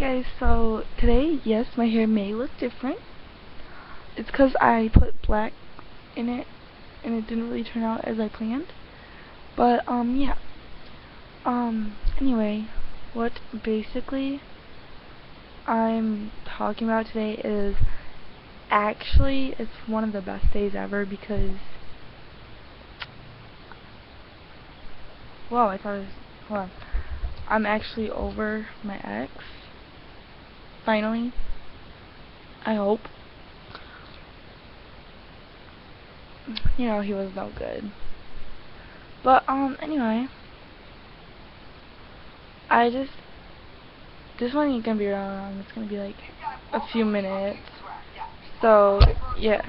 Guys, so today, yes, my hair may look different. It's because I put black in it and it didn't really turn out as I planned. But, yeah. Anyway, what basically I'm talking about today is actually, it's one of the best days ever because, whoa, I thought it was, hold on. I'm actually over my ex. Finally. I hope. You know, he was no good. But, anyway. This one ain't gonna be long. It's gonna be like a few minutes. So, yeah.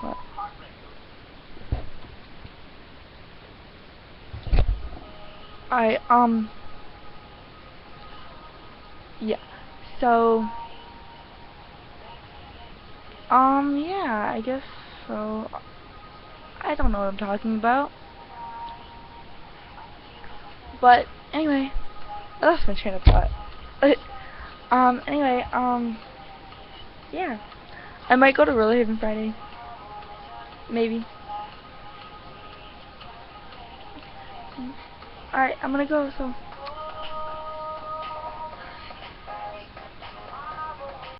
What? I, yeah. So, yeah, I guess so. I don't know what I'm talking about. But, anyway, I lost my train of thought. Anyway, yeah. I might go to Roller Haven Friday. Maybe. Alright, I'm gonna go, so.